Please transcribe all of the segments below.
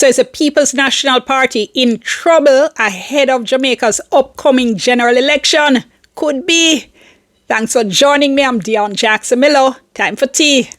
So is the People's National Party in trouble ahead of Jamaica's upcoming general election? Could be. Thanks for joining me. I'm Dion Jackson Miller. Time for tea.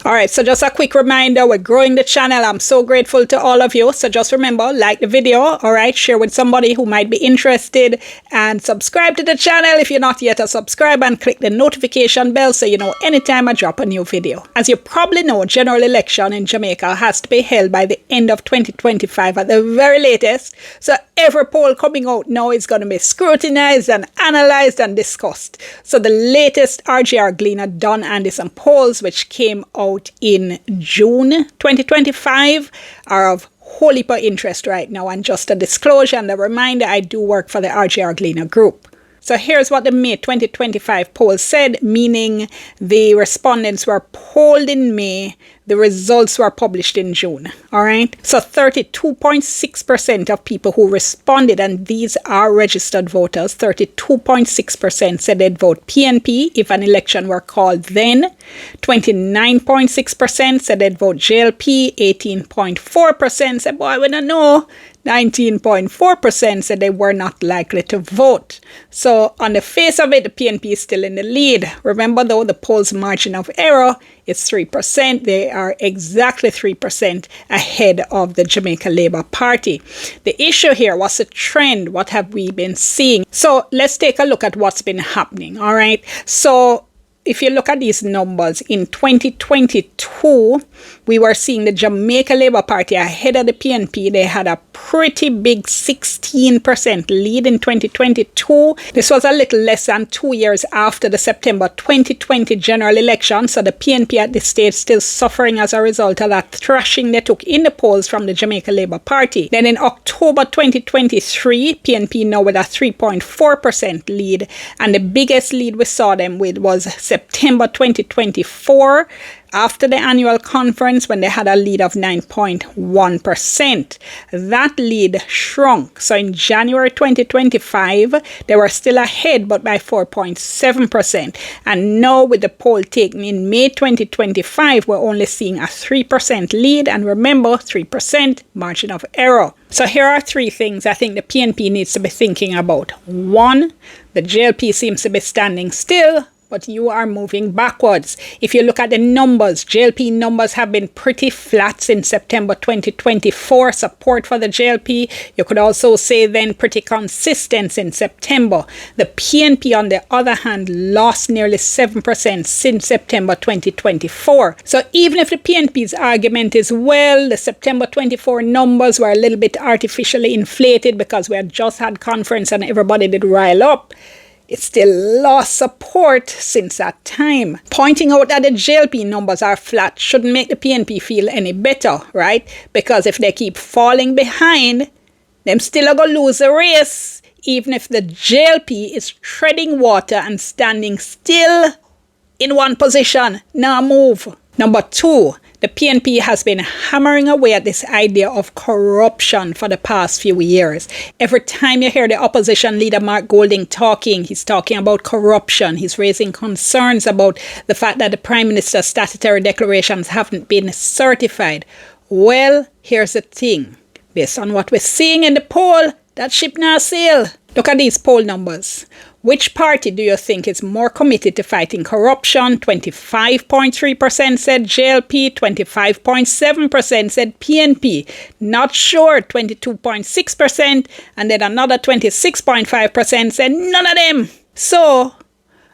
Alright, so just a quick reminder, we're growing the channel. I'm so grateful to all of you. So just remember, like the video, alright, share with somebody who might be interested, and subscribe to the channel if you're not yet a subscriber, and click the notification bell so you know anytime I drop a new video. As you probably know, general election in Jamaica has to be held by the end of 2025 at the very latest. So every poll coming out now is going to be scrutinized and analyzed and discussed. So the latest RGR Gleaner done and some polls which came out in June 2025 are of whole heap of interest right now. And just a disclosure and a reminder, I do work for the RGR Gleaner Group. So here's what the May 2025 poll said, meaning the respondents were polled in May, the results were published in June. All right. So 32.6% of people who responded, and these are registered voters, 32.6% said they'd vote PNP if an election were called then. 29.6% said they'd vote JLP. 18.4% said, boy, we don't know. 19.4% said they were not likely to vote. So on the face of it, the PNP is still in the lead. Remember though, the poll's margin of error is 3%. They are exactly 3% ahead of the Jamaica Labour Party. The issue here was a trend. What have we been seeing? So let's take a look at what's been happening. All right. So if you look at these numbers, in 2022, we were seeing the Jamaica Labour Party ahead of the PNP. They had a pretty big 16% lead in 2022. This was a little less than 2 years after the September 2020 general election. So the PNP at this stage still suffering as a result of that thrashing they took in the polls from the Jamaica Labour Party. Then in October 2023, PNP now with a 3.4% lead. And the biggest lead we saw them with was September 2024, after the annual conference, when they had a lead of 9.1%. That lead shrunk. So in January 2025, they were still ahead, but by 4.7%. And now with the poll taken in May 2025, we're only seeing a 3% lead. And remember, 3% margin of error. So here are three things I think the PNP needs to be thinking about. One, the JLP seems to be standing still, but you are moving backwards. If you look at the numbers, JLP numbers have been pretty flat since September 2024. Support for the JLP, you could also say then pretty consistent in September. The PNP, on the other hand, lost nearly 7% since September 2024. So even if the PNP's argument is, well, the September 24 numbers were a little bit artificially inflated because we had just had conference and everybody did rile up, it still lost support since that time. Pointing out that the JLP numbers are flat shouldn't make the PNP feel any better, right? Because if they keep falling behind, them still are going to lose the race, even if the JLP is treading water and standing still in one position, now move. Number two, the PNP has been hammering away at this idea of corruption for the past few years. Every time you hear the opposition leader Mark Golding talking, he's talking about corruption. He's raising concerns about the fact that the Prime Minister's statutory declarations haven't been certified. Well, here's the thing. Based on what we're seeing in the poll, that ship now sail. Look at these poll numbers. Which party do you think is more committed to fighting corruption? 25.3% said JLP, 25.7% said PNP. Not sure, 22.6%, and then another 26.5% said none of them. So,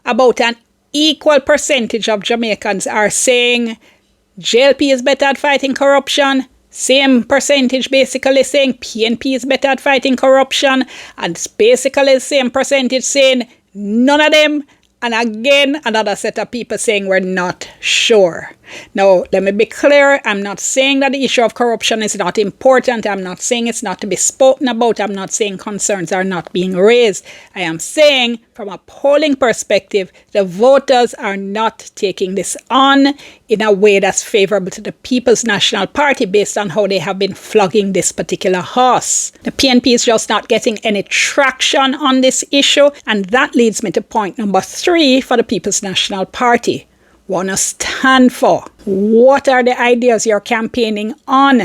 about an equal percentage of Jamaicans are saying JLP is better at fighting corruption. Same percentage basically saying PNP is better at fighting corruption, and it's basically the same percentage saying none of them. And again, another set of people saying we're not sure. Now, let me be clear. I'm not saying that the issue of corruption is not important. I'm not saying it's not to be spoken about. I'm not saying concerns are not being raised. I am saying from a polling perspective, the voters are not taking this on in a way that's favorable to the People's National Party based on how they have been flogging this particular horse. The PNP is just not getting any traction on this issue. And that leads me to point number 3 for the People's National Party. want to stand for? What are the ideas you're campaigning on?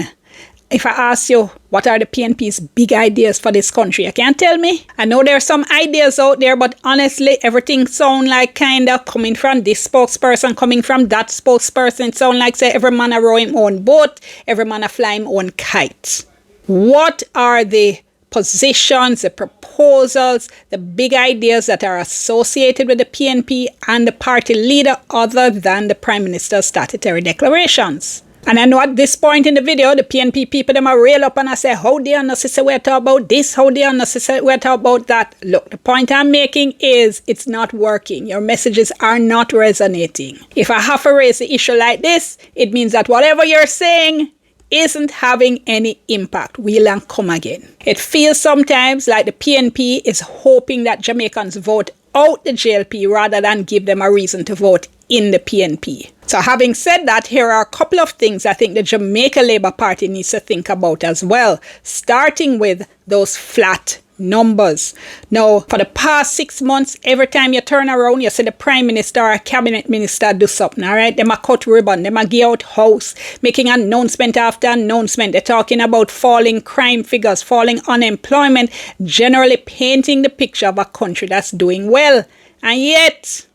If I ask you, what are the PNP's big ideas for this country? You can't tell me. I know there are some ideas out there, but honestly, everything sounds like kind of coming from this spokesperson, coming from that spokesperson. It sounds like, say, every man a row him own boat, every man a fly him own kite. What are the positions, the proposals, the big ideas that are associated with the PNP and the party leader other than the Prime Minister's statutory declarations? And I know at this point in the video, the PNP people, them are rail up and I say, how they unnecessary we talk about this, how they unnecessary we talk about that. Look, the point I'm making is it's not working. Your messages are not resonating. If I have to raise the issue like this, it means that whatever you're saying isn't having any impact. We'll and come again. It feels sometimes like the PNP is hoping that Jamaicans vote out the JLP rather than give them a reason to vote in the PNP. So having said that, here are a couple of things I think the Jamaica Labour Party needs to think about as well, starting with those flat numbers. Now, for the past 6 months, every time you turn around, you see the Prime Minister or Cabinet Minister do something, all right? Them a cut ribbon, them a give out house, making announcement after announcement. They're talking about falling crime figures, falling unemployment, generally painting the picture of a country that's doing well. And yet,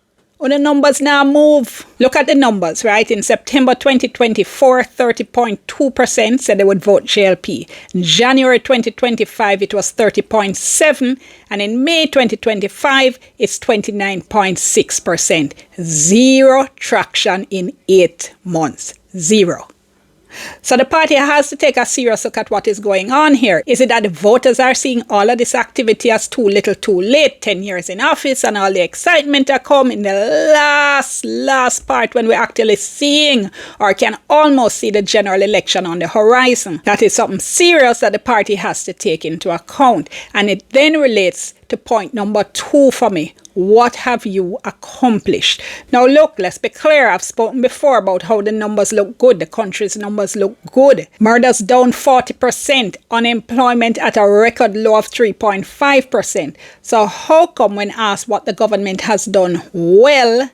the numbers now move. Look at the numbers, right? In September 2024, 30.2% said they would vote JLP. In January 2025, it was 30.7%. And in May 2025, it's 29.6%. Zero traction in 8 months. Zero. So the party has to take a serious look at what is going on here. Is it that the voters are seeing all of this activity as too little too late, 10 years in office and all the excitement that come in the last part when we're actually seeing or can almost see the general election on the horizon? That is something serious that the party has to take into account. And it then relates to point number 2 for me. What have you accomplished? Now look, let's be clear. I've spoken before about how the numbers look good. The country's numbers look good. Murders down 40%. Unemployment at a record low of 3.5%. So how come when asked what the government has done well,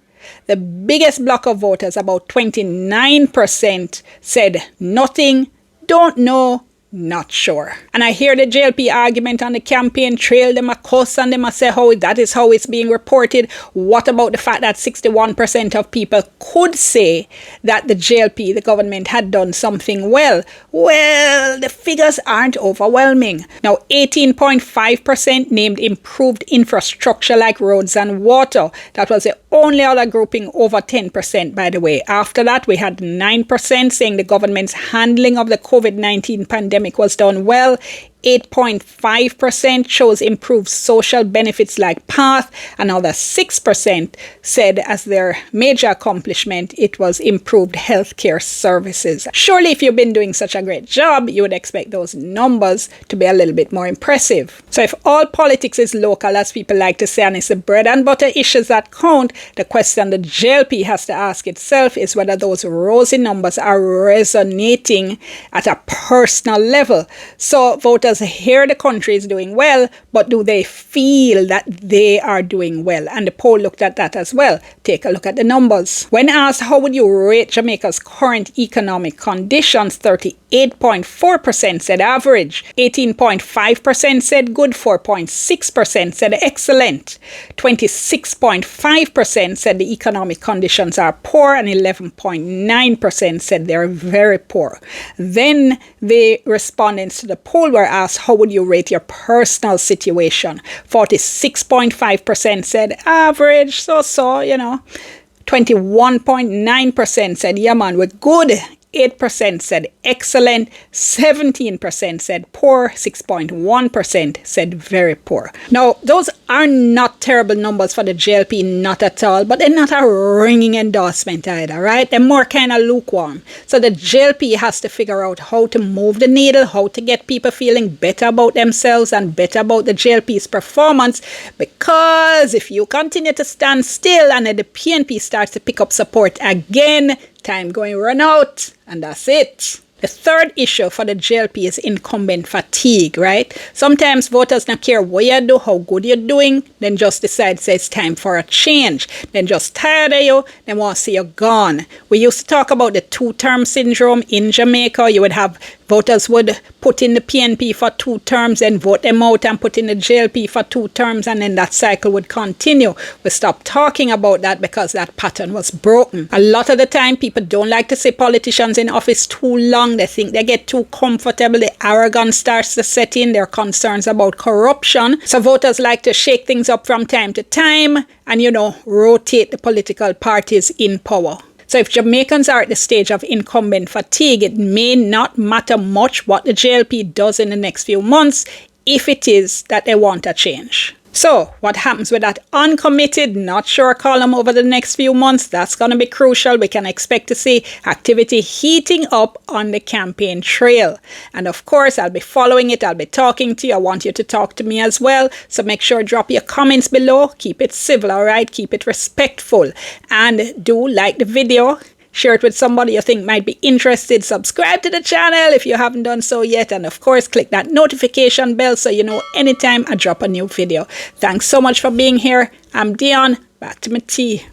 the biggest block of voters, about 29%, said nothing, don't know, not sure. And I hear the JLP argument on the campaign trail, them a cuss and them a say how that is how it's being reported. What about the fact that 61% of people could say that the JLP, the government, had done something well? Well, the figures aren't overwhelming. Now, 18.5% named improved infrastructure like roads and water. That was the only other grouping over 10%, by the way. After that, we had 9% saying the government's handling of the COVID-19 pandemic was done well. 8.5% shows improved social benefits like PATH. Another 6% said as their major accomplishment, it was improved healthcare services. Surely if you've been doing such a great job, you would expect those numbers to be a little bit more impressive. So if all politics is local, as people like to say, and it's the bread and butter issues that count, the question the JLP has to ask itself is whether those rosy numbers are resonating at a personal level. So voters hear the country is doing well, but do they feel that they are doing well? And the poll looked at that as well. Take a look at the numbers. When asked how would you rate Jamaica's current economic conditions, 38.4% said average, 18.5% said good, 4.6% said excellent, 26.5% said the economic conditions are poor, and 11.9% said they're very poor. Then the respondents to the poll were asked, how would you rate your personal situation? 46.5% said average, so, 21.9% said, yeah man, we're good. 8% said excellent, 17% said poor, 6.1% said very poor. Now, those are not terrible numbers for the JLP, not at all, but they're not a ringing endorsement either, right? They're more kind of lukewarm. So the JLP has to figure out how to move the needle, how to get people feeling better about themselves and better about the JLP's performance, because if you continue to stand still and then the PNP starts to pick up support again, time going run out, and that's it. The third issue for the JLP is incumbent fatigue, right? Sometimes voters don't care what you do, how good you're doing, then just decide say it's time for a change. Then just tired of you, then want to see you gone. We used to talk about the two-term syndrome in Jamaica. You would have voters would put in the PNP for 2 terms and vote them out and put in the JLP for 2 terms, and then that cycle would continue. We stopped talking about that because that pattern was broken. A lot of the time, people don't like to see politicians in office too long. They think they get too comfortable. The arrogance starts to set in. There are concerns about corruption. So voters like to shake things up from time to time and, rotate the political parties in power. So if Jamaicans are at the stage of incumbent fatigue, it may not matter much what the JLP does in the next few months if it is that they want a change. So what happens with that uncommitted, not sure column over the next few months? That's going to be crucial. We can expect to see activity heating up on the campaign trail. And of course, I'll be following it. I'll be talking to you. I want you to talk to me as well. So make sure drop your comments below. Keep it civil, all right? Keep it respectful. And do like the video. Share it with somebody you think might be interested. Subscribe to the channel if you haven't done so yet. And of course, click that notification bell so you know anytime I drop a new video. Thanks so much for being here. I'm Dion. Back to my tea.